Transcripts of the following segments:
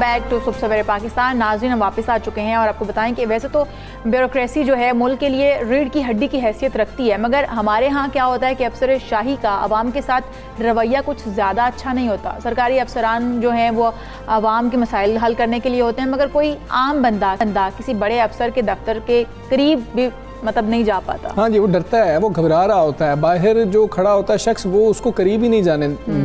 Back to सुबह सवेरे पाकिस्तान। नाज़रीन, हम वापस आ चुके हैं और आपको बताएं कि वैसे तो ब्यूरोक्रेसी जो है मुल्क के लिए रीढ़ की हड्डी की हैसियत रखती है, मगर हमारे यहाँ क्या होता है कि अफसर शाही का आवाम के साथ रवैया कुछ ज़्यादा अच्छा नहीं होता। सरकारी अफसरान जो हैं वो आवाम के मसाइल हल करने के लिए होते हैं, मगर कोई आम बंदा किसी बड़े अफसर के दफ्तर के करीब भी मतलब नहीं जा पाता। हाँ जी, वो डरता है, वो घबरा रहा होता है, बाहर जो खड़ा होता है शख्स वो उसको करीब ही नहीं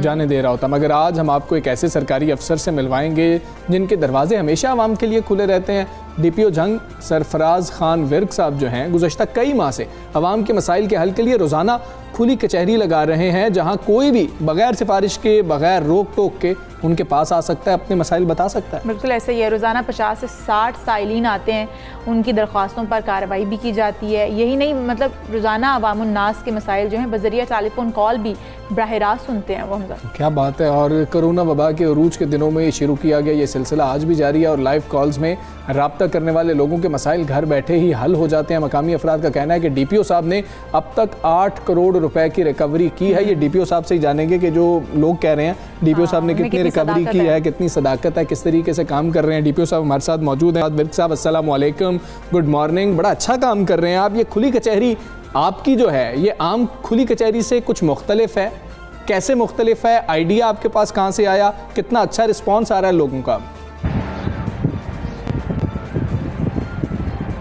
जाने दे रहा होता। मगर आज हम आपको एक ऐसे सरकारी अफसर से मिलवाएंगे जिनके दरवाजे हमेशा आवाम के लिए खुले रहते हैं। DPO जंग सरफराज खान विर्क साहब जो हैं गुज़श्ता कई माह से आवाम के मसाइल के हल के लिए रोज़ाना खुली कचहरी लगा रहे हैं, जहाँ कोई भी बग़ैर सिफारिश के, बग़ैर रोक टोक के उनके पास आ सकता है, अपने मसाइल बता सकता है। बिल्कुल ऐसे ही है। रोज़ाना 50 से 60 साइलिन आते हैं, उनकी दरख्वास्तों पर कार्रवाई भी की जाती है। यही नहीं, मतलब रोज़ाना अवामुन्नास के मसाइल जो हैं बज़रिया टेलीफोन कॉल भी बराह रास्त सुनते हैं वो। क्या बात है। और कोरोना वबा के उरूज के दिनों में शुरू किया गया ये सिलसिला आज भी जारी है और लाइव कॉल्स में रब्ता करने वाले लोगों के मसाइल घर बैठे ही हल हो जाते हैं। मकामी अफराद का कहना है कि DPO साहब ने अब तक 8 करोड़ रुपए की रिकवरी की है। ये DPO साहब से ही जानेंगे कि जो लोग कह रहे हैं DPO साहब ने कितनी रिकवरी की है, कितनी सदाकत है, किस तरीके से काम कर रहे हैं। DPO साहब हमारे साथ मौजूद हैं। विर्क साहब अस्सलाम वालेकुम, गुड मॉर्निंग। बड़ा अच्छा काम कर रहे हैं आप। ये खुली कचहरी आपकी जो है ये आम खुली कचहरी से कुछ मुख्तलिफ है, कैसे मुख्तलिफ है? आइडिया आपके पास कहाँ से आया? कितना अच्छा रिस्पॉन्स आ रहा है लोगों का?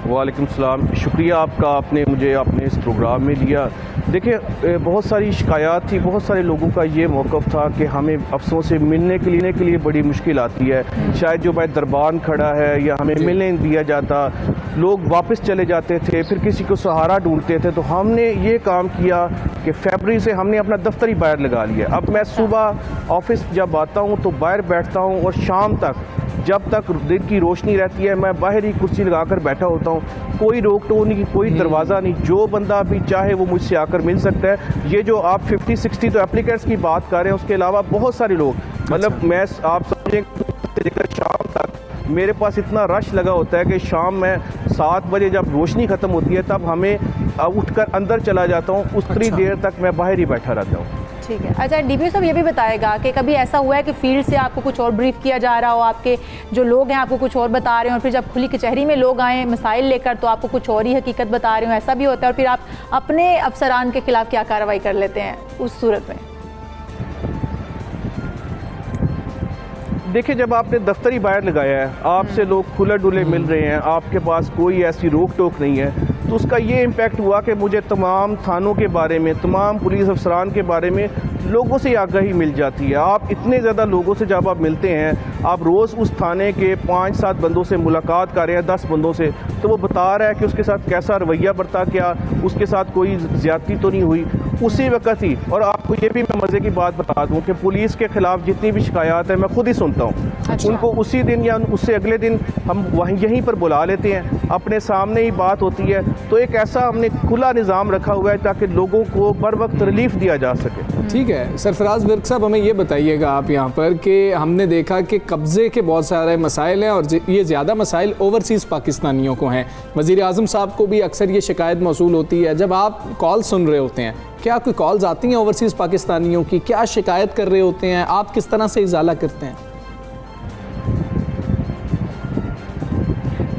वालेकुम सलाम, शुक्रिया आपका, आपने मुझे अपने इस प्रोग्राम में लिया। देखिए, बहुत सारी शिकायत थी, बहुत सारे लोगों का ये मौक़िफ़ था कि हमें अफसरों से मिलने के लिए बड़ी मुश्किल आती है। शायद जो भाई दरबान खड़ा है या हमें मिलने नहीं दिया जाता, लोग वापस चले जाते थे, फिर किसी को सहारा ढूंढते थे। तो हमने ये काम किया कि फरवरी से हमने अपना दफ्तर ही बाहर लगा लिया। अब मैं सुबह ऑफिस जब आता हूँ तो बाहर बैठता हूँ और शाम तक जब तक दिन की रोशनी रहती है मैं बाहर ही कुर्सी लगाकर बैठा होता हूँ। कोई रोक टोक नहीं, कोई दरवाज़ा नहीं, जो बंदा भी चाहे वो मुझसे आकर मिल सकता है। ये जो आप 50-60 तो एप्लीकेंट्स की बात कर रहे हैं, उसके अलावा बहुत सारे लोग, मतलब मैं आप समझें लेकर शाम तक मेरे पास इतना रश लगा होता है कि शाम में 7 बजे जब रोशनी ख़त्म होती है तब हमें उठकर अंदर चला जाता हूँ। उतनी देर तक मैं बाहर ही बैठा रहता हूँ। ठीक है। अच्छा, DPO साहब ये भी बताएगा कि कभी ऐसा हुआ है कि फील्ड से आपको कुछ और ब्रीफ किया जा रहा हो, आपके जो लोग हैं आपको कुछ और बता रहे हो, और फिर जब खुली कचहरी में लोग आए मसाइल लेकर तो आपको कुछ और ही हकीकत बता रहे हो, ऐसा भी होता है? और फिर आप अपने अफसरान के खिलाफ क्या कार्रवाई कर लेते हैं उस सूरत में? देखिए, जब आपने दफ्तर ही बाहर लगाया है, आपसे लोग खुले डुले मिल रहे हैं, आपके पास कोई ऐसी रोक टोक नहीं है, तो उसका ये इम्पेक्ट हुआ कि मुझे तमाम थानों के बारे में, तमाम पुलिस अफसरान के बारे में लोगों से आगाही मिल जाती है। आप इतने ज़्यादा लोगों से जब आप मिलते हैं, आप रोज़ उस थाने के 5-7 बंदों से मुलाकात कर रहे हैं, 10 बंदों से, तो वो बता रहा है कि उसके साथ कैसा रवैया बरता, क्या उसके साथ कोई ज़्यादती तो नहीं हुई उसी वक्त ही। और आपको ये भी मैं मज़े की बात बता दूँ कि पुलिस के ख़िलाफ़ जितनी भी शिकायत है मैं खुद ही सुनता हूँ। अच्छा। उनको उसी दिन या उससे अगले दिन हम यहीं पर बुला लेते हैं, अपने सामने ही बात होती है। तो एक ऐसा हमने खुला निज़ाम रखा हुआ है ताकि लोगों को बर वक्त रिलीफ दिया जा सके। ठीक है। सरफराज विर्क साहब, हमें ये बताइएगा आप यहाँ पर कि हमने देखा कि कब्ज़े के बहुत सारे मसाइल हैं और ये ज़्यादा मसाइल ओवरसीज़ पाकिस्तानियों को हैं। वज़ीर आज़म साहब को भी अक्सर ये शिकायत मौसूल होती है। जब आप कॉल सुन रहे होते हैं, क्या कोई कॉल्स आती हैं ओवरसीज़ पाकिस्तानियों की? क्या शिकायत कर रहे होते हैं? आप किस तरह से इजाला करते हैं?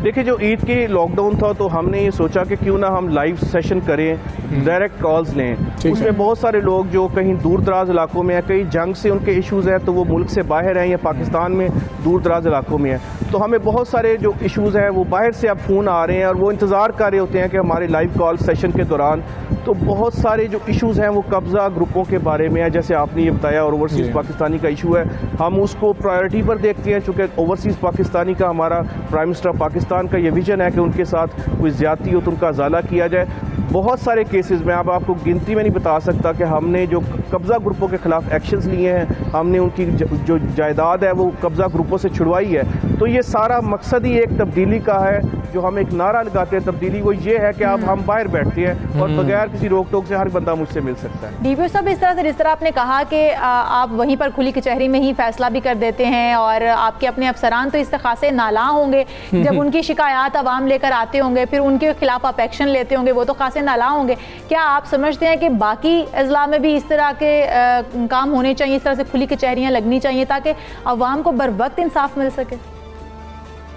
देखिए, जो ईद की लॉकडाउन था तो हमने ये सोचा कि क्यों ना हम लाइव सेशन करें, डायरेक्ट कॉल्स लें। उसमें बहुत सारे लोग जो कहीं दूर दराज इलाकों में हैं, कई जंग से उनके इश्यूज़ हैं तो वो मुल्क से बाहर हैं या पाकिस्तान में दूर दराज इलाकों में हैं, तो हमें बहुत सारे जो इश्यूज़ हैं वो बाहर से अब फ़ोन आ रहे हैं और वो इंतज़ार कर रहे होते हैं कि हमारे लाइव कॉल सेशन के दौरान। तो बहुत सारे जो इश्यूज़ हैं वो कब्ज़ा ग्रुपों के बारे में है, जैसे आपने ये बताया ओवरसीज़ पाकिस्तानी का इशू है, हम उसको प्रायोरिटी पर देखते हैं चूँकि ओवरसीज़ पाकिस्तानी का हमारा प्राइम मिनिस्टर ऑफ पाकिस्तान का ये विजन है कि उनके साथ कोई ज़्यादती हो तो उनका अजाला किया जाए। बहुत सारे केसेस में अब आपको गिनती में नहीं बता सकता कि हमने जो कब्ज़ा ग्रुपों के ख़िलाफ़ एक्शंस लिए हैं, हमने उनकी जो जायदाद है वो कब्ज़ा ग्रुपों से छुड़वाई है। तो ये सारा मकसद ही एक तब्दीली का है। जो हम एक नारा लगाते हैं तब्दीली, वो ये है कि अब हम बाहर बैठते हैं और बगैर किसी रोक टोक से हर बंदा मुझसे मिल सकता है। DPO साहब, इस तरह से जिस तरह आपने कहा कि आप वहीं पर खुली कचहरी में ही फैसला भी कर देते हैं और आपके अपने अफसरान तो इससे खासे नाला होंगे, जब उनकी शिकायत आवाम लेकर आते होंगे फिर उनके खिलाफ आप एक्शन लेते होंगे, वो तो खासे नाला होंगे। क्या आप समझते हैं कि बाकी अजला में भी इस तरह के काम होने चाहिए, इस तरह से खुली कचहरियाँ लगनी चाहिए ताकि अवाम को बर वक्त इंसाफ मिल सके?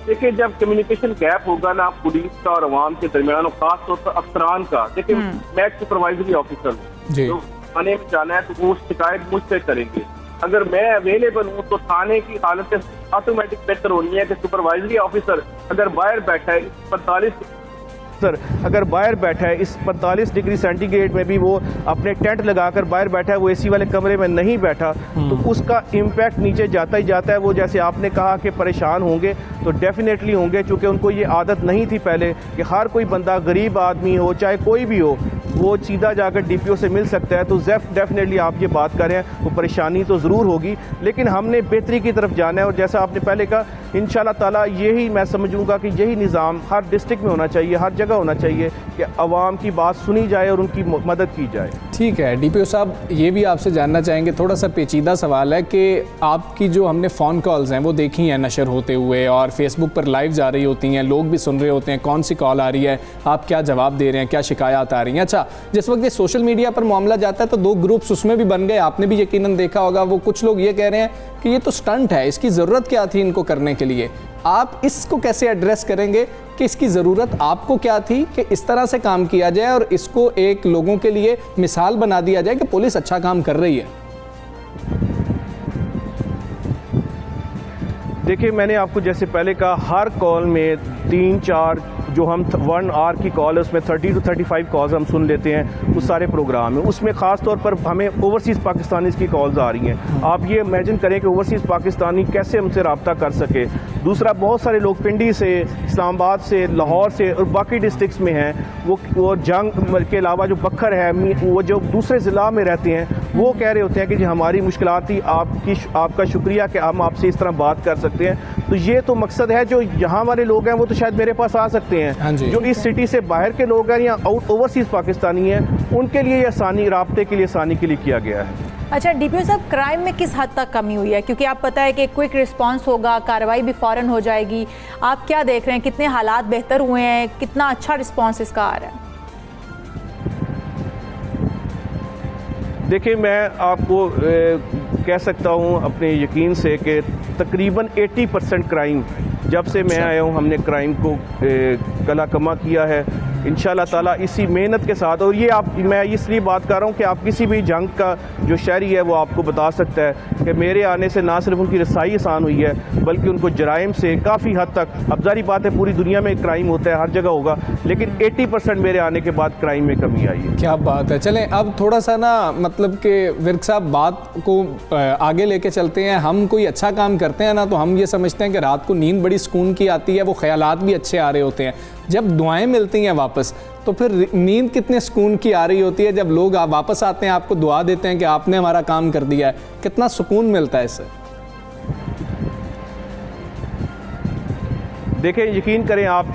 देखिए, जब कम्युनिकेशन गैप होगा ना पुलिस का और अवाम के दरमियान, और खास तौर पर अफसरान का, देखिए मैं एक सुपरवाइजरी ऑफिसर हूँ, तो थाने में जाना है तो वो शिकायत मुझसे करेंगे। अगर मैं अवेलेबल हूँ तो थाने की हालत ऑटोमेटिक बेहतर होनी है कि सुपरवाइजरी ऑफिसर अगर बाहर बैठा है 45 डिग्री सेंटीग्रेड में भी वो अपने टेंट लगाकर बाहर बैठा है, वो एसी वाले कमरे में नहीं बैठा, तो उसका इम्पैक्ट नीचे जाता ही जाता है। वो जैसे आपने कहा कि परेशान होंगे, तो डेफिनेटली होंगे, क्योंकि उनको ये आदत नहीं थी पहले कि हर कोई बंदा, गरीब आदमी हो चाहे कोई भी हो, वो सीधा जाकर डीपीओ से मिल सकता है। तो डेफिनेटली आप ये बात कर रहे हैं, वो परेशानी तो ज़रूर होगी, लेकिन हमने बेहतरी की तरफ जाना है। और जैसा आपने पहले कहा, इंशाल्लाह ताला यही मैं समझूंगा कि यही निज़ाम हर डिस्ट्रिक्ट में होना चाहिए, हर जगह होना चाहिए कि आवाम की बात सुनी जाए और उनकी मदद की जाए। ठीक है डीपीओ साहब, ये भी आपसे जानना चाहेंगे, थोड़ा सा पेचीदा सवाल है कि आपकी जो हमने फ़ोन कॉल्स हैं वो देखी हैं नशर होते हुए, और फेसबुक पर लाइव जा रही होती हैं, लोग भी सुन रहे होते हैं कौन सी कॉल आ रही है, आप क्या जवाब दे रहे हैं, क्या शिकायत आ रही हैं। अच्छा, जिस वक्त ये सोशल मीडिया पर मामला जाता है तो 2 ग्रुप्स उसमें भी बन गए, आपने भी यकीनन देखा होगा। वो कुछ लोग ये कह रहे हैं कि ये तो स्टंट है, इसकी ज़रूरत क्या थी इनको करने के लिए। आप इसको कैसे एड्रेस करेंगे कि इसकी ज़रूरत आपको क्या थी कि इस तरह से काम किया जाए और इसको एक लोगों के लिए मिसाल बना दिया जाए कि पुलिस अच्छा काम कर रही है? देखिए, मैंने आपको जैसे पहले कहा, हर कॉल में 3-4 जो हम 1 आवर की कॉल है उसमें 30 to 35 कॉल्स हम सुन लेते हैं उस सारे प्रोग्राम में। उसमें ख़ास तौर पर हमें ओवरसीज़ पाकिस्तानीज़ की कॉल्स आ रही हैं। आप ये इमेजिन करें कि ओवरसीज़ पाकिस्तानी कैसे हमसे रब्ता कर सके। दूसरा, बहुत सारे लोग पिंडी से, इस्लामाबाद से, लाहौर से और बाकी डिस्ट्रिक्स में हैं, वो जंग के अलावा जो बखर है, वो जो दूसरे ज़िला में रहते हैं, वो कह रहे होते हैं कि जी हमारी मुश्किलात थी, आपका शुक्रिया कि हम आपसे इस तरह बात कर सकते हैं। तो ये तो मकसद है, जो यहाँ वाले लोग हैं वो तो शायद मेरे पास आ सकते हैं, जो इस सिटी से बाहर के लोग हैं या ओवरसीज़ पाकिस्तानी हैं, उनके लिए आसानी, राब्ते के लिए आसानी के लिए किया गया है। अच्छा डीपीओ साहब, क्राइम में किस हद तक कमी हुई है? क्योंकि आप पता है कि क्विक रिस्पांस होगा, कार्रवाई भी फ़ौरन हो जाएगी। आप क्या देख रहे हैं, कितने हालात बेहतर हुए हैं, कितना अच्छा रिस्पांस इसका आ रहा है? देखिए, मैं आपको कह सकता हूँ अपने यकीन से कि तकरीबन 80% क्राइम, जब से मैं आया हूँ हमने क्राइम को कला कमा किया है इंशाल्लाह ताला इसी मेहनत के साथ। और ये मैं इसलिए बात कर रहा हूँ कि आप किसी भी जंग का जो शहरी है वो आपको बता सकता है कि मेरे आने से ना सिर्फ उनकी रसाई आसान हुई है, बल्कि उनको जराइम से काफ़ी हद तक, अब जारी बात है पूरी दुनिया में क्राइम होता है, हर जगह होगा, लेकिन 80% मेरे आने के बाद क्राइम में कमी आई है। क्या बात है। चलें अब थोड़ा सा ना, मतलब कि विर्क साहब, बात को आगे लेके चलते हैं। हम कोई अच्छा काम करते हैं ना तो हम ये समझते हैं कि रात को नींद बड़ी सुकून की आती है, वो ख्यालात भी अच्छे आ रहे होते हैं। जब दुआएं मिलती हैं वापस, तो फिर नींद कितने सुकून की आ रही होती है। जब लोग वापस आते हैं, आपको दुआ देते हैं कि आपने हमारा काम कर दिया है, कितना सुकून मिलता है इससे। देखिए, यकीन करें आप,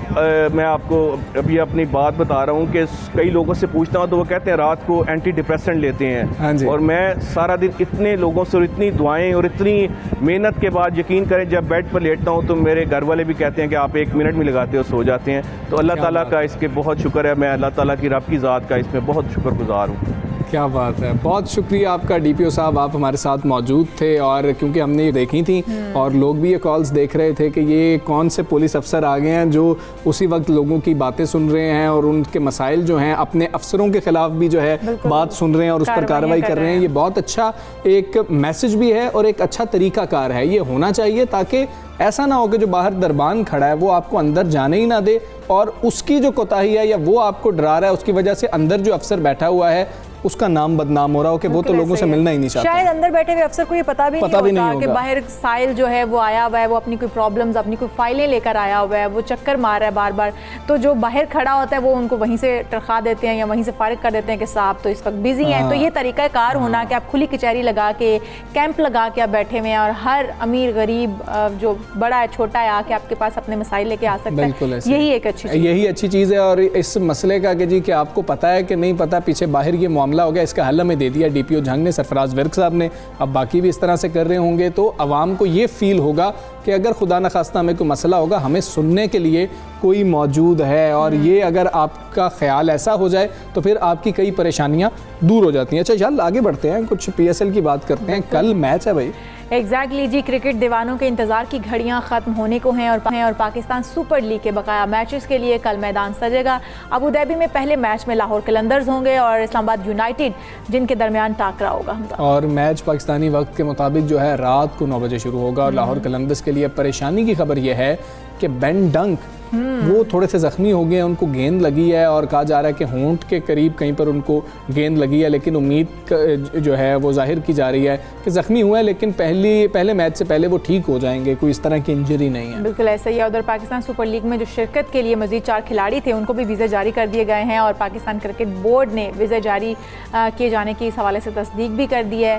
मैं आपको अभी अपनी बात बता रहा हूँ कि कई लोगों से पूछता हूँ तो वो कहते हैं रात को एंटी डिप्रेसेंट लेते हैं। हाँ जी। और मैं सारा दिन इतने लोगों से और इतनी दुआएं और इतनी मेहनत के बाद, यकीन करें, जब बेड पर लेटता हूँ तो मेरे घर वाले भी कहते हैं कि आप 1 मिनट में लगाते हो, सो जाते हैं। तो अल्लाह ताला का इसके बहुत शुक्र है, मैं अल्लाह ताला की रब की ज़ात का इसमें बहुत शुक्रगुजार हूँ। क्या बात है, बहुत शुक्रिया आपका डीपीओ साहब, आप हमारे साथ मौजूद थे। और क्योंकि हमने ये देखी थी और लोग भी ये कॉल्स देख रहे थे कि ये कौन से पुलिस अफसर आ गए हैं जो उसी वक्त लोगों की बातें सुन रहे हैं और उनके मसाइल जो हैं अपने अफसरों के ख़िलाफ़ भी जो है बात सुन रहे हैं और उस पर कार्रवाई कर रहे हैं। ये बहुत अच्छा एक मैसेज भी है और एक अच्छा तरीक़ाकार है, ये होना चाहिए, ताकि ऐसा ना हो कि जो बाहर दरबान खड़ा है वो आपको अंदर जाने ही ना दे, और उसकी जो कोताही है या वो आपको डरा रहा है, उसकी वजह से अंदर जो अफसर बैठा हुआ है उसका नाम बदनाम हो रहा हो कि वो तो लोगों से मिलना ही नहीं चाहता। शायद अंदर बैठे हुए अफसर को ये पता भी नहीं होता कि बाहर साहिल जो है वो आया हुआ है, वो अपनी कोई प्रॉब्लम्स, अपनी कोई फाइलें लेकर आया हुआ है, वो चक्कर मार रहा है बार बार। तो जो बाहर खड़ा होता है वो उनको वहीं से टरखा देते हैं या वहीं से फारिग कर देते हैं कि साहब तो इस वक्त बिजी हैं। तो ये तरीका कार होना कि आप खुली कचहरी लगा के, कैंप लगा के आप बैठे हुए हैं और हर अमीर गरीब जो बड़ा है छोटा है आके आपके पास अपने मसाइल लेके आ सकता है, यही एक अच्छी चीज़ है। और इस मसले का कि जी कि आपको पता है कि नहीं पता, पीछे बाहर ये मामला हो गया, इसका हल दे दिया डीपीओ झंग ने, सरफराज विर्क साहब ने, अब बाकी भी इस तरह से कर रहे होंगे तो अवाम को ये फील होगा कि अगर खुदा न खास्ता हमें कोई मसला होगा, हमें सुनने के लिए कोई मौजूद है। और ये अगर आपका ख्याल ऐसा हो जाए तो फिर आपकी कई परेशानियाँ दूर हो जाती हैं। अच्छा चल आगे बढ़ते हैं, कुछ PSL की बात करते हैं। कल मैच है भाई। एग्जैक्टली जी, क्रिकेट दीवानों के इंतज़ार की घड़ियां ख़त्म होने को हैं और पाकिस्तान सुपर लीग के बकाया मैचेस के लिए कल मैदान सजेगा। अबू धाबी में पहले मैच में लाहौर कलंदर्स होंगे और इस्लामाबाद यूनाइटेड, जिनके दरमियान टाकरा होगा। और मैच पाकिस्तानी वक्त के मुताबिक जो है रात को 9 बजे शुरू होगा। और लाहौर कलंदर्स के लिए परेशानी की खबर यह है कि बेन डंक वो थोड़े से ज़ख्मी हो गए हैं, उनको गेंद लगी है और कहा जा रहा है कि होंठ के करीब कहीं पर उनको गेंद लगी है, लेकिन उम्मीद जो है वो जाहिर की जा रही है कि ज़ख्मी हुए हैं, लेकिन पहले मैच से पहले वो ठीक हो जाएंगे, कोई इस तरह की इंजरी नहीं है। बिल्कुल ऐसा ही है। उधर पाकिस्तान सुपर लीग में जो शिरकत के लिए मजीद 4 खिलाड़ी थे उनको भी वीज़ा जारी कर दिए गए हैं और पाकिस्तान क्रिकेट बोर्ड ने वीज़ा जारी किए जाने की इस हवाले से तस्दीक भी कर दी है।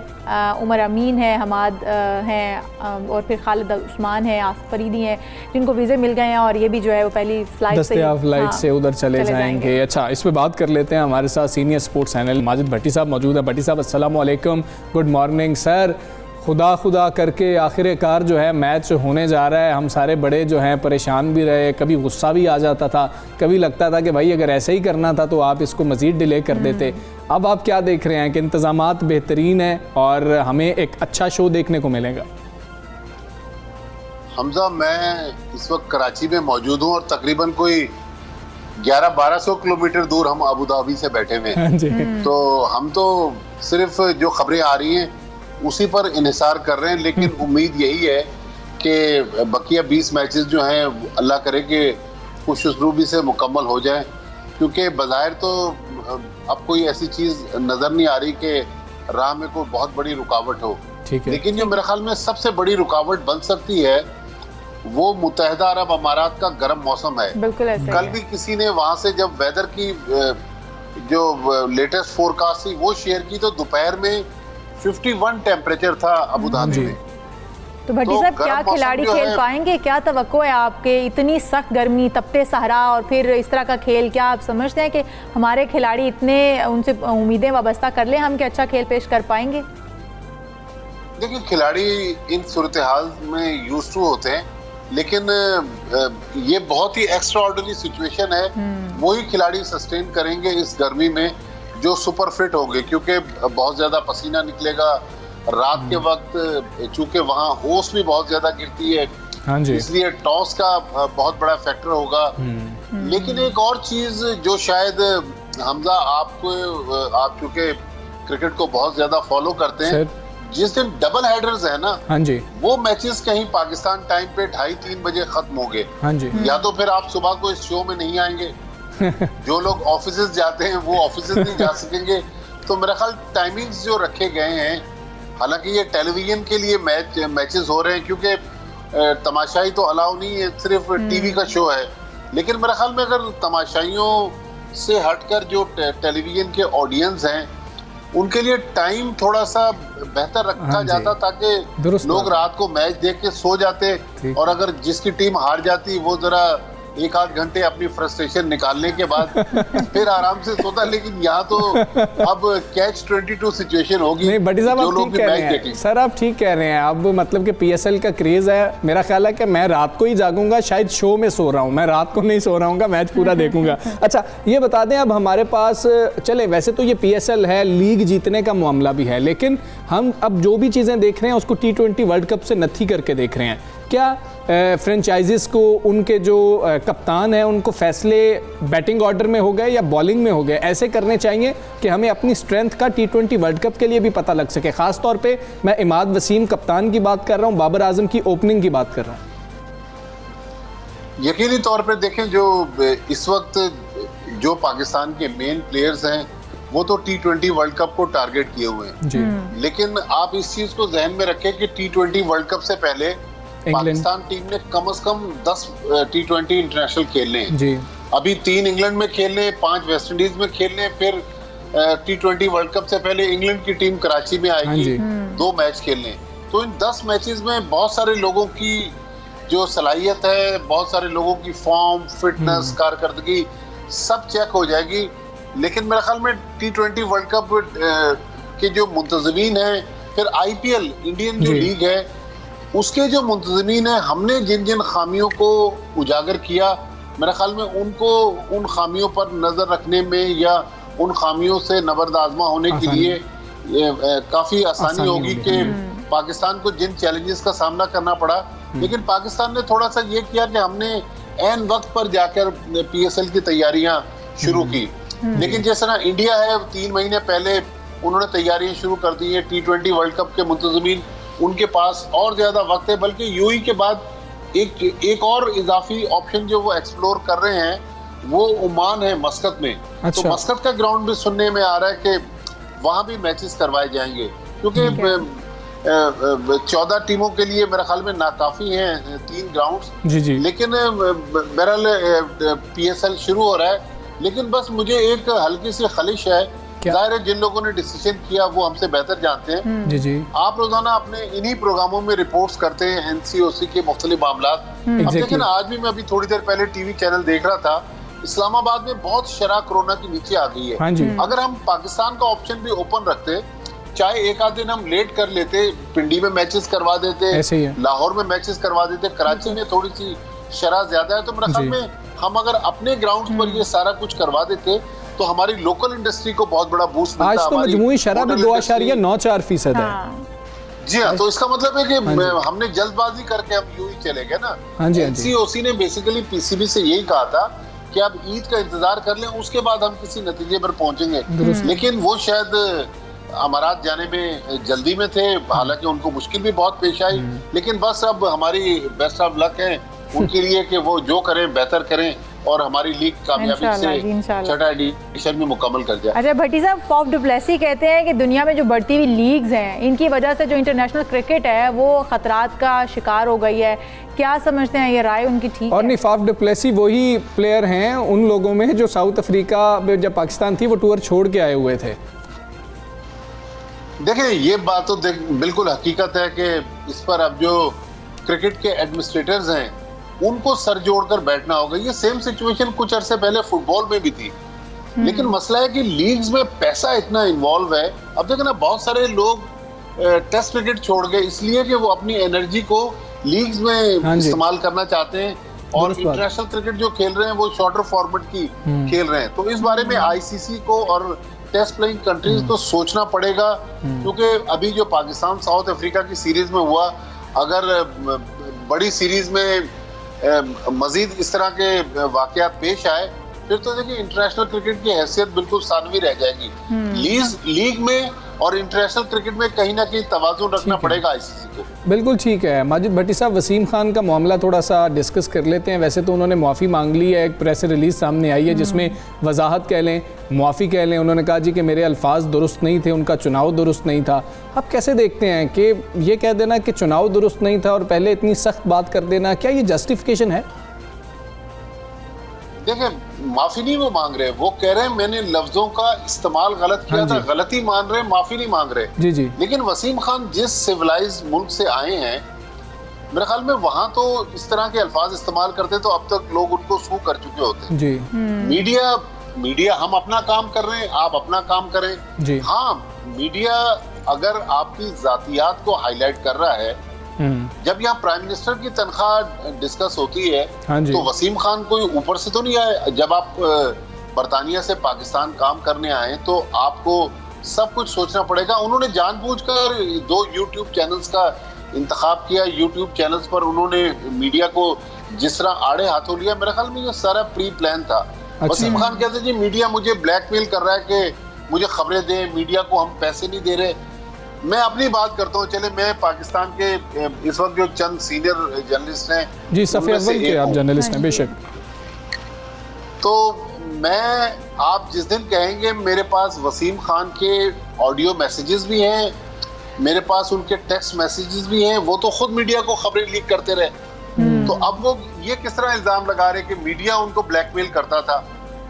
उमर अमीन है, हमाद हैं और फिर खालिद उस्मान है, आसिफ फरीदी हैं, जिनको वीज़े मिल गए हैं और ये भी जो है वो पहली फ्लाइट से उधर चले जाएंगे। अच्छा, इस पे बात कर लेते हैं। हमारे साथ सीनियर स्पोर्ट्स एनालिस्ट माजिद भट्टी साहब मौजूद है। भट्टी साहब अस्सलाम वालेकुम, गुड मॉर्निंग सर। खुदा करके आखिरकार जो है मैच होने जा रहा है। हम सारे बड़े जो हैं परेशान भी रहे, कभी गुस्सा भी आ जाता था, कभी लगता था कि भाई अगर ऐसे ही करना था तो आप इसको मज़ीद डिले कर देते। अब आप क्या देख रहे हैं कि इंतज़ामात बेहतरीन है और हमें एक अच्छा शो देखने को मिलेगा? हमजा, मैं इस वक्त कराची में मौजूद हूँ और तकरीबन कोई 1100-1200 किलोमीटर दूर हम अबू धाबी से बैठे हुए हैं। तो हम तो सिर्फ जो खबरें आ रही हैं उसी पर इन्हिसार कर रहे हैं, लेकिन उम्मीद यही है कि बकिया 20 मैचेस जो हैं अल्लाह करे कि खुश उसलूबी से मुकम्मल हो जाएं, क्योंकि बज़ाहिर तो अब कोई ऐसी चीज़ नज़र नहीं आ रही कि राह में कोई बहुत बड़ी रुकावट हो। लेकिन जो मेरे ख्याल में सबसे बड़ी रुकावट बन सकती है वो मुत्तहिदा अरब अमारात का गर्म मौसम है। बिल्कुल ऐसे कल भी किसी ने वहां से जब वेदर की जो लेटेस्ट फोरकास्ट थी वो शेयर की तो दोपहर में 51 टेम्परेचर था अबू धाबी में। तो भट्टी साहब, क्या खिलाड़ी खेल पाएंगे? क्या तवक्को है आपके? इतनी सख्त गर्मी, तपते सहरा और फिर इस तरह का खेल, क्या आप समझते हैं कि हमारे खिलाड़ी इतने उनसे उम्मीदें वाबस्ता कर लें हम कि अच्छा खेल पेश कर पाएंगे? देखिए, खिलाड़ी इन सूरत हाल में यूज्ड टू होते हैं, लेकिन ये बहुत ही एक्स्ट्राऑर्डिनरी सिचुएशन है। वही खिलाड़ी सस्टेन करेंगे इस गर्मी में जो सुपर फिट होंगे, क्योंकि बहुत ज्यादा पसीना निकलेगा रात के वक्त, चूंकि वहाँ होश भी बहुत ज्यादा गिरती है। हाँ जी। इसलिए टॉस का बहुत बड़ा फैक्टर होगा। लेकिन एक और चीज जो शायद हमजा आप चूंकि क्रिकेट को बहुत ज्यादा फॉलो करते हैं, जिस दिन डबल हेडर्स है ना, हाँ जी, वो मैचेस कहीं पाकिस्तान टाइम पे 2:30-3 बजे खत्म हो गए। हाँ जी। या तो फिर आप सुबह को इस शो में नहीं आएंगे जो लोग ऑफिस जाते हैं वो ऑफिस नहीं जा सकेंगे। तो मेरा ख्याल टाइमिंग्स जो रखे गए हैं, हालांकि ये टेलीविजन के लिए मैचेस हो रहे हैं क्योंकि तमाशाई तो अलाउ नहीं है, सिर्फ टीवी का शो है। लेकिन मेरे ख्याल में अगर तमाशाइयों से हटकर जो टेलीविजन के ऑडियंस हैं उनके लिए टाइम थोड़ा सा बेहतर रखा जाता ताकि लोग रात को मैच देख के सो जाते, और अगर जिसकी टीम हार जाती वो जरा 1-8 घंटे अपनी फ्रस्ट्रेशन निकालने के बाद फिर आराम से सोता। लेकिन यहाँ तो अब कैच 22 सिचुएशन होगी। नहीं भट्टी साहब, आप ठीक कह रहे हैं सर, आप ठीक कह रहे हैं। अब मतलब कि PSL का क्रेज है, मेरा ख्याल है कि मैं रात को ही जागूंगा, शायद शो में सो रहा हूँ, मैं रात को नहीं सो रहा हूँ, मैच पूरा देखूंगा। अच्छा, ये बता दें, अब हमारे पास चले वैसे तो ये PSL है, लीग जीतने का मामला भी है, लेकिन हम अब जो भी चीज़ें देख रहे हैं उसको T20 वर्ल्ड कप से नथी करके देख रहे हैं। क्या फ्रेंचाइजीज को उनके जो कप्तान हैं उनको फैसले बैटिंग ऑर्डर में हो गए या बॉलिंग में हो गए ऐसे करने चाहिए कि हमें अपनी स्ट्रेंथ का T20 वर्ल्ड कप के लिए भी पता लग सके? ख़ास तौर पे मैं इमाद वसीम कप्तान की बात कर रहा हूँ, बाबर आजम की ओपनिंग की बात कर रहा हूँ। यकीनी तौर पे देखें, जो इस वक्त जो पाकिस्तान के मेन प्लेयर्स हैं वो तो T20 वर्ल्ड कप को टारगेट किए हुए हैं जी। लेकिन आप इस चीज को जहन में रखें कि T20 वर्ल्ड कप से पहले पाकिस्तान टीम ने कम से कम 10 T20 इंटरनेशनल खेलने हैं जी। अभी 3 इंग्लैंड में खेलने, 5 वेस्ट इंडीज में खेलने, फिर T20 वर्ल्ड कप से पहले इंग्लैंड की टीम कराची में आएगी 2 मैच खेलने। तो इन 10 मैचेस में बहुत सारे लोगों की जो सलाहियत है, बहुत सारे लोगों की फॉर्म, फिटनेस, कारकर्दगी सब चेक हो जाएगी। लेकिन मेरे ख्याल में T20 वर्ल्ड कप के जो मुंतजमीन हैं, फिर IPL इंडियन जो लीग है उसके जो मुंतज़मीन हैं, हमने जिन जिन खामियों को उजागर किया, मेरे ख्याल में उनको उन खामियों पर नज़र रखने में या उन खामियों से नबर्द आज़मा होने के लिए काफ़ी आसानी होगी कि पाकिस्तान को जिन चैलेंजेस का सामना करना पड़ा, लेकिन पाकिस्तान ने थोड़ा सा ये किया कि हमने ऐन वक्त पर जाकर PSL की तैयारियां शुरू की। लेकिन जैसे ना इंडिया है, 3 महीने पहले उन्होंने तैयारियां शुरू कर दी है। T20 वर्ल्ड कप के मुंतज़मीन उनके पास और ज्यादा वक्त है, बल्कि UAE के बाद एक और इजाफी ऑप्शन जो वो एक्सप्लोर कर रहे हैं वो ओमान है, मस्कत में। अच्छा। तो मस्कत का ग्राउंड भी सुनने में आ रहा है कि वहां भी मैचेस करवाए जाएंगे, क्योंकि 14 टीमों के लिए मेरे ख्याल में नाकाफी हैं 3 ग्राउंड्स। जी जी। लेकिन बहरहाल PSL शुरू हो रहा है, लेकिन बस मुझे एक हल्की सी खलिश है। जाहिर है जिन लोगों ने डिसीजन किया वो हमसे बेहतर जानते हैं। जी जी। आप रोजाना अपने इन्हीं प्रोग्रामों में रिपोर्ट्स करते हैं NCOC के मुख्तलिफ मामलात। अब लेकिन आज भी मैं अभी थोड़ी देर पहले टीवी चैनल देख रहा था, इस्लामाबाद में बहुत शरह कोरोना के नीचे आ गई है। हाँ जी। अगर हम पाकिस्तान का ऑप्शन भी ओपन रखते, चाहे एक आध दिन हम लेट कर लेते, पिंडी में मैचेस करवा देते, ऐसे ही है। लाहौर में मैचेस करवा देते, कराची में थोड़ी सी शरह ज्यादा है, तो मेरे ख्याल में हम अगर अपने ग्राउंड पर ये सारा कुछ करवा देते तो हमारी लोकल इंडस्ट्री को बहुत बड़ा बूस्ट मिलता। आज तो मजमूई शरह भी 2.94% है। जी हाँ, तो इसका मतलब है कि हमने जल्दबाजी करके हम यूं ही चले गए ना। हाँ जी। NCOC ने बेसिकली PCB से यही कहा था कि आप ईद का इंतजार कर लें, उसके बाद हम किसी नतीजे पर पहुंचेंगे। लेकिन वो शायद अमारात जाने में जल्दी में थे, हालांकि उनको मुश्किल भी बहुत पेश आई। लेकिन बस अब हमारी बेस्ट ऑफ लक है उनके लिए कि वो जो करें बेहतर करें और हमारी लीग कामयाबी से छठा एडिशन में मुकम्मल कर जाए। अच्छा भट्टी साहब, फॉफ डु प्लेसी कहते हैं कि दुनिया में जो बढ़ती हुई लीग्स हैं, इनकी वजह से जो इंटरनेशनल क्रिकेट है वो खतरात का शिकार हो गई है। क्या समझते हैं, ये राय उनकी ठीक और है? नहीं, फॉफ डु प्लेसी वही प्लेयर हैं उन लोगों में जो साउथ अफ्रीका जब पाकिस्तान थी वो टूर छोड़ के आए हुए थे। देखिए, ये बात तो बिल्कुल हकीकत है कि इस पर अब जो क्रिकेट के एडमिनिस्ट्रेटर्स हैं उनको सर जोड़कर बैठना होगा। ये सेम सिचुएशन कुछ अरसे पहले फुटबॉल में भी थी, लेकिन मसला है कि लीग्स में पैसा इतना इन्वॉल्व है। अब देखो ना, बहुत सारे लोग टेस्ट क्रिकेट छोड़ गए इसलिए कि वो अपनी एनर्जी को लीग्स में इस्तेमाल करना चाहते हैं, और इंटरनेशनल क्रिकेट जो खेल रहे हैं वो शॉर्टर फॉर्मेट की खेल रहे हैं। तो इस बारे में ICC को और टेस्ट प्लेइंग कंट्रीज को सोचना पड़ेगा, क्योंकि अभी जो पाकिस्तान साउथ अफ्रीका की सीरीज में हुआ, अगर बड़ी सीरीज में मजीद इस तरह के वाकयात पेश आए फिर तो देखिए इंटरनेशनल क्रिकेट की हैसियत बिल्कुल सानवी रह जाएगी। लीग में और इंटरनेशनल क्रिकेट में कहीं ना कहीं तवाज़ुन रखना पड़ेगा ICC को। बिल्कुल ठीक है। माजिद भट्टी साहब, वसीम खान का मामला थोड़ा सा डिस्कस कर लेते हैं। वैसे तो उन्होंने माफ़ी मांग ली है, एक प्रेस रिलीज सामने आई है जिसमें वजाहत कह लें, मुआफ़ी कह लें। उन्होंने कहा जी कि मेरे अल्फाज दुरुस्त नहीं थे, उनका चुनाव दुरुस्त नहीं था। आप कैसे देखते हैं कि ये कह देना कि चुनाव दुरुस्त नहीं था और पहले इतनी सख्त बात कर देना, क्या ये जस्टिफिकेशन है? देखिए, माफी नहीं वो मांग रहे, वो कह रहे हैं मैंने लफ्जों का इस्तेमाल गलत किया था, गलती मान रहे, माफी नहीं मांग रहे। जी जी। लेकिन वसीम खान जिस सिविलाइज मुल्क से आए हैं, मेरे ख्याल में वहां तो इस तरह के अल्फाज इस्तेमाल करते तो अब तक लोग उनको सू कर चुके होते जी। मीडिया हम अपना काम कर रहे हैं, आप अपना काम करें जी। हाँ, मीडिया अगर आपकी जातियात को हाईलाइट कर रहा है, जब यहाँ प्राइम मिनिस्टर की तनख्वाह डिस्कस होती है तो वसीम खान कोई ऊपर से तो नहीं आए। जब आप बरतानिया से पाकिस्तान काम करने आए तो आपको सब कुछ सोचना पड़ेगा। उन्होंने जानबूझकर 2 YouTube चैनल्स का इंतखाब किया। YouTube चैनल्स पर उन्होंने मीडिया को जिस तरह आड़े हाथों लिया, मेरे ख्याल में ये सारा प्री प्लान था। वसीम खान कहते जी मीडिया मुझे ब्लैकमेल कर रहा है कि मुझे खबरें दें, मीडिया को हम पैसे नहीं दे रहे। मैं अपनी बात करता हूँ, चले मैं पाकिस्तान के इस वक्त जो चंद सीनियर जर्नलिस्ट हैं जी, सफ़े अव्वल के आप जर्नलिस्ट हैं बेशक, तो मैं आप जिस दिन कहेंगे मेरे पास वसीम खान के ऑडियो मैसेजेस भी हैं, मेरे पास उनके टेक्स्ट मैसेजेस भी हैं, वो तो खुद मीडिया को खबरें लीक करते रहे। तो अब वो ये किस तरह इल्जाम लगा रहे कि मीडिया उनको ब्लैकमेल करता था।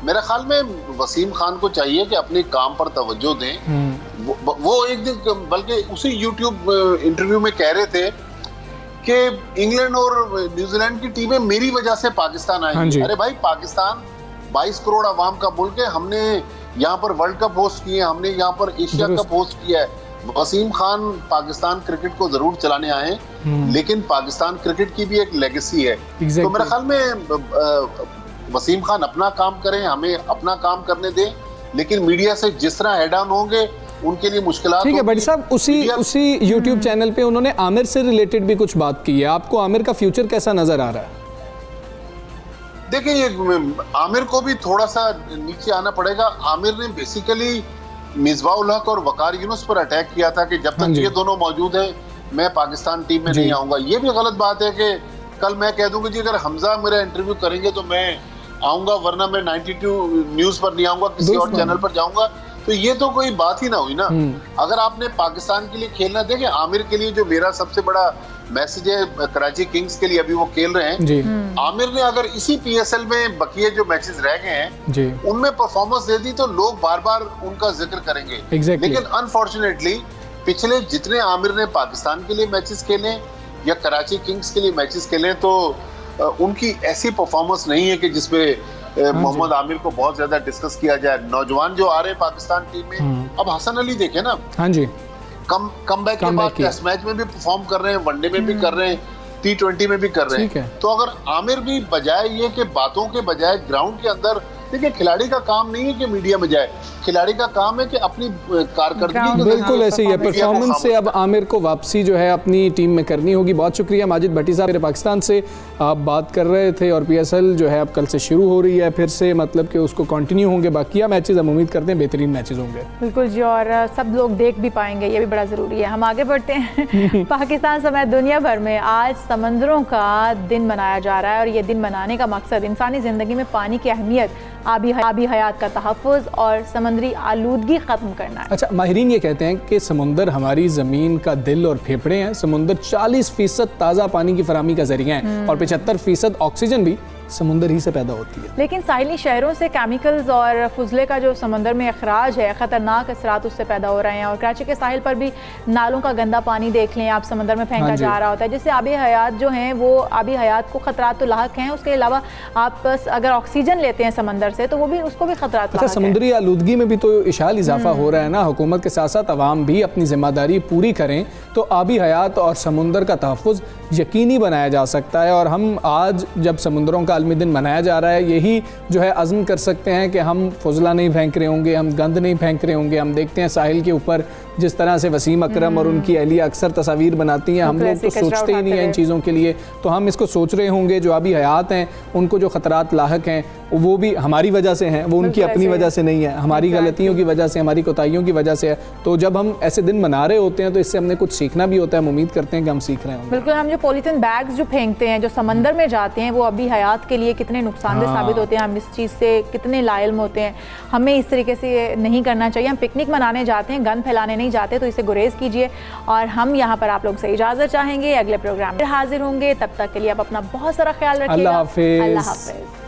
मेरे ख्याल में वसीम खान को चाहिए कि अपने काम पर तवज्जो दें। वो एक दिन बल्कि उसी YouTube इंटरव्यू में कह रहे थे कि इंग्लैंड और न्यूजीलैंड की टीमें मेरी वजह से पाकिस्तान आई। अरे भाई, पाकिस्तान 22 करोड़ आवाम का मुल्क है। हमने यहाँ पर वर्ल्ड कप होस्ट किए, हमने यहाँ पर एशिया कप होस्ट किया है। वसीम खान पाकिस्तान क्रिकेट को जरूर चलाने आए, लेकिन पाकिस्तान क्रिकेट की भी एक लेगेसी है। तो मेरे ख्याल में वसीम खान अपना काम करें, हमें अपना काम करने दें, लेकिन मीडिया से जिस तरह हेड ऑन होंगे उनके लिए मुश्किलात। ठीक है बट साहब, उसी यूट्यूब चैनल पे उन्होंने आमिर से रिलेटेड भी कुछ बात की है। आपको आमिर का फ्यूचर कैसा नजर आ रहा है? देखिए, ये आमिर को भी थोड़ा सा नीचे आना पड़ेगा। आमिर ने बेसिकली मिसबाउल हक और वकार यूनुस पर अटैक किया था कि जब तक ये दोनों मौजूद हैं मैं पाकिस्तान टीम में नहीं आऊंगा। ये भी गलत बात है कि कल मैं कह दूंगा जी अगर हमजा मेरा इंटरव्यू करेंगे तो मैं आऊंगा, वरना मैं 92 न्यूज पर नहीं आऊंगा, किसी और चैनल पर जाऊंगा। तो ये तो कोई बात ही ना हुई ना। अगर आपने पाकिस्तान के लिए खेलना, देखें आमिर के लिए जो मेरा सबसे बड़ा मैसेज है कराची किंग्स के लिए, अभी वो खेल रहे हैं। आमिर ने अगर इसी पीएसएल में बकिए जो मैचेस रह गए हैं उनमें परफॉर्मेंस दे दी तो लोग बार बार उनका जिक्र करेंगे। लेकिन अनफॉर्चुनेटली पिछले जितने आमिर ने पाकिस्तान के लिए मैचेस खेले या कराची किंग्स के लिए मैचेस खेले, तो उनकी ऐसी परफॉर्मेंस नहीं है कि जिसपे मोहम्मद आमिर को बहुत ज्यादा डिस्कस किया जाए। नौजवान जो आ रहे हैं पाकिस्तान टीम में, अब हसन अली देखे ना, हाँ जी, कम बैक के बाद टेस्ट मैच में भी परफॉर्म कर रहे हैं, वनडे में भी कर रहे हैं, T20 में भी कर रहे हैं। तो अगर आमिर भी बजाय ये कि बातों के बजाय ग्राउंड के अंदर, देखिए खिलाड़ी का काम नहीं है कि मीडिया में जाए, खिलाड़ी का काम है कि अपनी कारकर्दगी। बिल्कुल ऐसे ही है, परफॉर्मेंस से अब आमिर को वापसी जो है अपनी टीम में करनी होगी। बहुत शुक्रिया माजिद भट्टी साहब, मेरे पाकिस्तान से आप बात कर रहे थे। और PSL जो है अब कल से शुरू हो रही है फिर से, मतलब कि उसको कंटिन्यू होंगे बाकिया मैचेस। हम उम्मीद करते हैं बेहतरीन मैचेस होंगे। बिल्कुल जी, और सब लोग देख भी पाएंगे, ये भी बड़ा ज़रूरी है। हम आगे बढ़ते हैं। पाकिस्तान समेत दुनिया भर में आज समंदरों का दिन मनाया जा रहा है और ये दिन मनाने का मकसद इंसानी ज़िंदगी में पानी की अहमियत, आबी हयात का तहफ़्फ़ुज़ और समंदरी आलूदगी ख़त्म करना है। अच्छा, माहिरीन ये कहते हैं कि समुंदर हमारी ज़मीन का दिल और फेफड़े हैं। समुंदर 40% ताज़ा पानी की फराहमी का ज़रिया है और 75% ऑक्सीजन भी समुंदर ही से पैदा होती है। लेकिन साहिली शहरों से केमिकल्स और फुजले का जो समंदर में अखराज है, ख़तरनाक असरात उससे पैदा हो रहे हैं। और कराची के साहिल पर भी नालों का गंदा पानी देख लें आप, समंदर में फेंका जा रहा होता है, जिससे आबी हयात जो हैं वो आबी हयात को ख़तरात तो लाक हैं। उसके अलावा आप अगर ऑक्सीजन लेते हैं समंदर से तो वो भी, उसको भी ख़तरात। अच्छा, समुद्री आलूदगी में भी तो इशाल इजाफा हो रहा है ना। हुकूमत के साथ साथ अवाम भी अपनी जिम्मेदारी पूरी करें तो आबी हयात और समुंदर का तहफ़्फ़ुज़ यकीनी बनाया जा सकता है। और हम आज जब समुंदरों का आलमी दिन मनाया जा रहा है, यही जो है अज़्म कर सकते हैं कि हम फुजला नहीं फेंक रहे होंगे, हम गंद नहीं फेंक रहे होंगे। हम देखते हैं साहिल के ऊपर जिस तरह से वसीम अकरम और उनकी अहलिया अक्सर तस्वीर बनाती हैं, हम लोग तो सोचते ही नहीं हैं इन चीज़ों के लिए। तो हम इसको सोच रहे होंगे जो आबी हयात हैं उनको जो ख़तरात लाहक हैं वो भी हमारी वजह से हैं, वो उनकी अपनी वजह से नहीं है, हमारी गलतियों की वजह से, हमारी कोताहियों की वजह से है। तो जब हम ऐसे दिन मना रहे होते हैं तो इससे हमने कुछ सीखना भी होता है। हम उम्मीद करते हैं कि हम सीख रहे होंगे। बिल्कुल, हम जो पॉलीथीन बैग्स जो फेंकते हैं, जो समंदर में जाते हैं, वो अभी हयात के लिए कितने नुकसानदेह साबित होते हैं। हम इस चीज़ से कितने लायल होते हैं। हमें इस तरीके से नहीं करना चाहिए। हम पिकनिक मनाने जाते हैं, गंद फैलाने नहीं जाते, तो इसे गुरेज कीजिए। और हम यहाँ पर आप लोग से इजाज़त चाहेंगे, अगले प्रोग्राम में हाजिर होंगे। तब तक के लिए आप अपना बहुत सारा ख्याल रखिएगा। अल्लाह हाफिज़। अल्लाह हाफिज़।